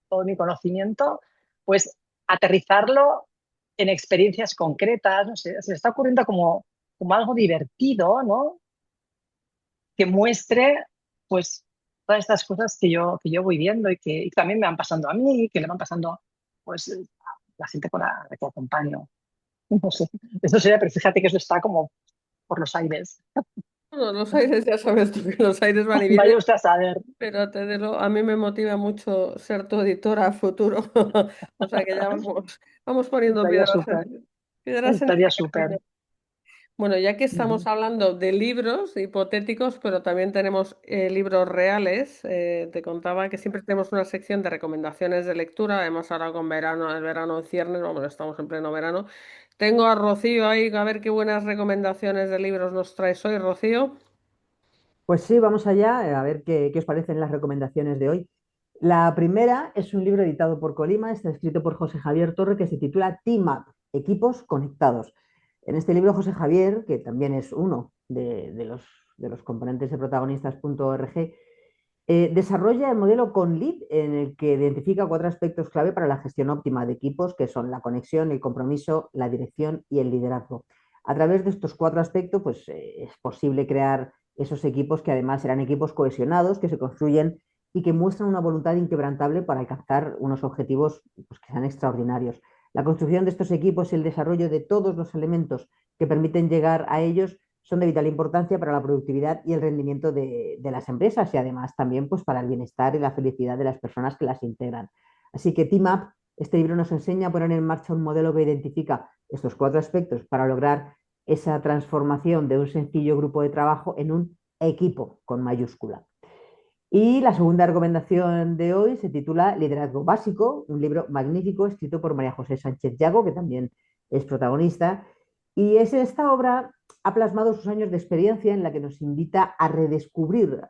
todo mi conocimiento, pues aterrizarlo en experiencias concretas, no sé, se me está ocurriendo como algo divertido, ¿no? Que muestre, pues, todas estas cosas que yo voy viendo y que también me van pasando a mí, que le van pasando, pues, a la gente con la que acompaño. No sé, eso sería, pero fíjate que eso está como por los aires. Bueno, los aires, ya sabes tú que los aires van y vienen. Vaya usted a saber. Pero a mí me motiva mucho ser tu editora a futuro. O sea que ya vamos poniendo Estaría súper, piedras en estaría ese súper. camino. Bueno, ya que estamos Ujú. hablando de libros hipotéticos, pero también tenemos libros reales, te contaba que siempre tenemos una sección de recomendaciones de lectura, además ahora con verano, el verano en ciernes, vamos, estamos en pleno verano. Tengo a Rocío ahí, a ver qué buenas recomendaciones de libros nos traes hoy, Rocío. Pues sí, vamos allá, a ver qué os parecen las recomendaciones de hoy. La primera es un libro editado por Colima, está escrito por José Javier Torre, que se titula Team Up, Equipos Conectados. En este libro, José Javier, que también es uno de los componentes de protagonistas.org, desarrolla el modelo ConLead, en el que identifica 4 aspectos clave para la gestión óptima de equipos, que son la conexión, el compromiso, la dirección y el liderazgo. A través de estos 4 aspectos, pues, es posible crear esos equipos que además serán equipos cohesionados, que se construyen y que muestran una voluntad inquebrantable para alcanzar unos objetivos, pues, que sean extraordinarios. La construcción de estos equipos y el desarrollo de todos los elementos que permiten llegar a ellos son de vital importancia para la productividad y el rendimiento de las empresas y además también, pues, para el bienestar y la felicidad de las personas que las integran. Así que Team Up, este libro nos enseña a poner en marcha un modelo que identifica estos 4 aspectos para lograr esa transformación de un sencillo grupo de trabajo en un equipo con mayúscula. Y la segunda recomendación de hoy se titula Liderazgo Básico, un libro magnífico escrito por María José Sánchez Llago, que también es protagonista. Y esta obra ha plasmado sus años de experiencia en la que nos invita a redescubrir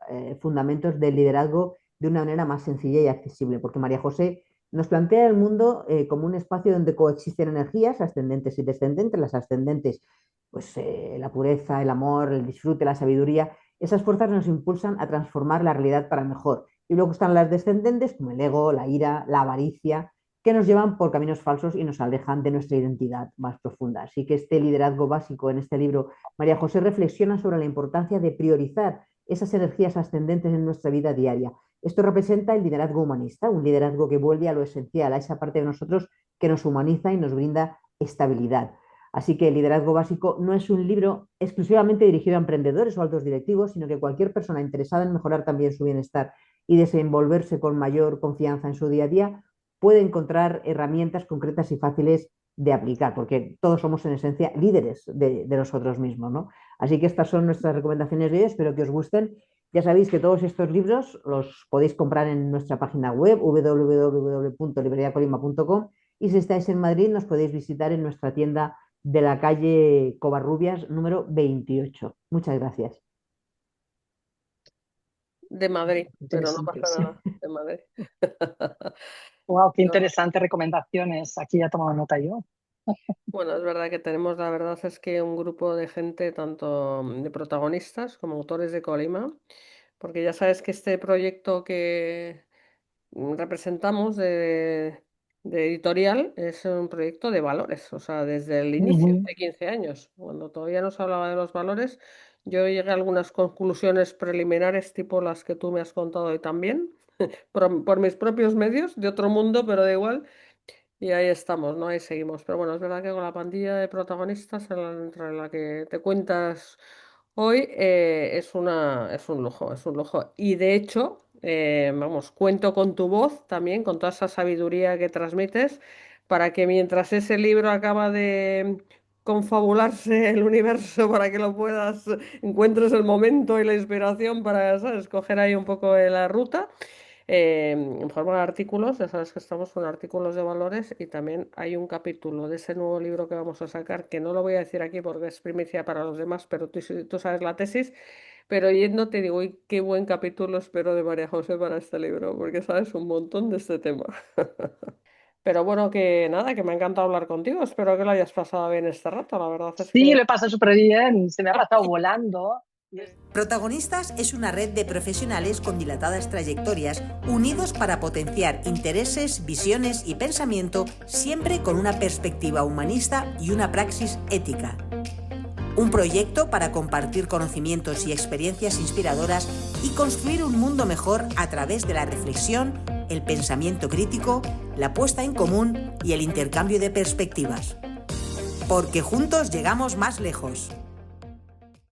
fundamentos del liderazgo de una manera más sencilla y accesible, porque María José nos plantea el mundo como un espacio donde coexisten energías ascendentes y descendentes. Las ascendentes, pues la pureza, el amor, el disfrute, la sabiduría. Esas fuerzas nos impulsan a transformar la realidad para mejor. Y luego están las descendentes, como el ego, la ira, la avaricia, que nos llevan por caminos falsos y nos alejan de nuestra identidad más profunda. Así que este liderazgo básico en este libro, María José reflexiona sobre la importancia de priorizar esas energías ascendentes en nuestra vida diaria. Esto representa el liderazgo humanista, un liderazgo que vuelve a lo esencial, a esa parte de nosotros que nos humaniza y nos brinda estabilidad. Así que el liderazgo básico no es un libro exclusivamente dirigido a emprendedores o altos directivos, sino que cualquier persona interesada en mejorar también su bienestar y desenvolverse con mayor confianza en su día a día puede encontrar herramientas concretas y fáciles de aplicar, porque todos somos en esencia líderes de nosotros mismos, ¿no? Así que estas son nuestras recomendaciones de hoy, espero que os gusten. Ya sabéis que todos estos libros los podéis comprar en nuestra página web www.libreriacolima.com y si estáis en Madrid nos podéis visitar en nuestra tienda de la calle Covarrubias número 28. Muchas gracias. De Madrid, pero no Interesante, pasa sí. nada, de Madrid. Wow, qué No, interesantes recomendaciones. Aquí ya he tomado nota yo. bueno, es verdad que tenemos, la verdad es que un grupo de gente, tanto de protagonistas como autores de Colima, porque ya sabes que este proyecto que representamos de editorial es un proyecto de valores, o sea, desde el inicio, Ujú. hace 15 años, cuando todavía no se hablaba de los valores, yo llegué a algunas conclusiones preliminares, tipo las que tú me has contado hoy también, por mis propios medios, de otro mundo, pero da igual. Y ahí estamos, ¿no? Ahí seguimos. Pero bueno, es verdad que con la pandilla de protagonistas entre la que te cuentas hoy es un lujo, es un lujo. Y de hecho, vamos, cuento con tu voz también, con toda esa sabiduría que transmites, para que mientras ese libro acaba de confabularse el universo para que lo puedas, encuentres el momento y la inspiración para, ¿sabes?, coger ahí un poco de la ruta en forma de artículos, ya sabes que estamos con artículos de valores y también hay un capítulo de ese nuevo libro que vamos a sacar, que no lo voy a decir aquí porque es primicia para los demás, pero tú sabes la tesis, pero yendo te digo, uy, qué buen capítulo espero de María José para este libro, porque sabes un montón de este tema. Pero bueno, que nada, que me ha encantado hablar contigo, espero que lo hayas pasado bien este rato, la verdad es Sí, que... le pasa súper bien. Se me ha pasado volando. Protagonistas es una red de profesionales con dilatadas trayectorias, unidos para potenciar intereses, visiones y pensamiento, siempre con una perspectiva humanista y una praxis ética. Un proyecto para compartir conocimientos y experiencias inspiradoras y construir un mundo mejor a través de la reflexión, el pensamiento crítico, la puesta en común y el intercambio de perspectivas. Porque juntos llegamos más lejos.